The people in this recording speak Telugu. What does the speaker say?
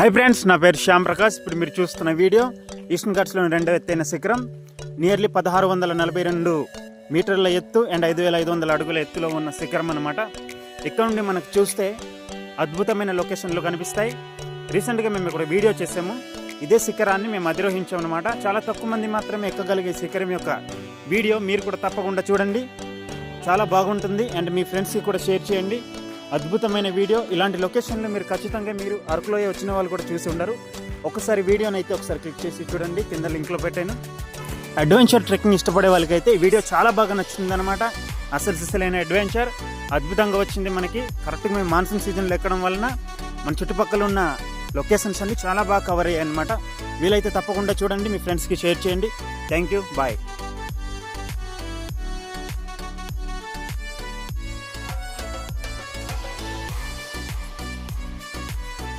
హాయ్ ఫ్రెండ్స్, నా పేరు శ్యామ్ ప్రకాష్. ఇప్పుడు మీరు చూస్తున్న వీడియో ఈస్టర్న్ ఘాట్స్లోని రెండవ ఎత్తైన శిఖరం, నియర్లీ 1642 మీటర్ల ఎత్తు అండ్ 5500 అడుగుల ఎత్తులో ఉన్న శిఖరం అన్నమాట. ఇక్కడ నుండి మనకు చూస్తే అద్భుతమైన లొకేషన్లు కనిపిస్తాయి. రీసెంట్గా మేము ఇక్కడ వీడియో చేసాము. ఇదే శిఖరాన్ని మేము అధిరోహించాం అనమాట. చాలా తక్కువ మంది మాత్రమే ఎక్కగలిగే శిఖరం యొక్క వీడియో మీరు కూడా తప్పకుండా చూడండి. చాలా బాగుంటుంది అండ్ మీ ఫ్రెండ్స్కి కూడా షేర్ చేయండి. అద్భుతమైన వీడియో. ఇలాంటి లొకేషన్లో మీరు ఖచ్చితంగా మీరు అరకులోయ వచ్చిన వాళ్ళు కూడా చూసి ఉండరు. ఒకసారి వీడియోని అయితే ఒకసారి క్లిక్ చేసి చూడండి, కింద లింక్లో పెట్టాను. అడ్వెంచర్ ట్రెక్కింగ్ ఇష్టపడే వాళ్ళకైతే ఈ వీడియో చాలా బాగా నచ్చింది అనమాట. అసలు సిసలైన అడ్వెంచర్ అద్భుతంగా వచ్చింది మనకి. కరెక్ట్గా మేము మాన్సూన్ సీజన్లో ఎక్కడం వలన మన చుట్టుపక్కల ఉన్న లొకేషన్స్ అన్ని చాలా బాగా కవర్ అయ్యాయి అనమాట. వీలైతే తప్పకుండా చూడండి, మీ ఫ్రెండ్స్కి షేర్ చేయండి. Thank you, bye.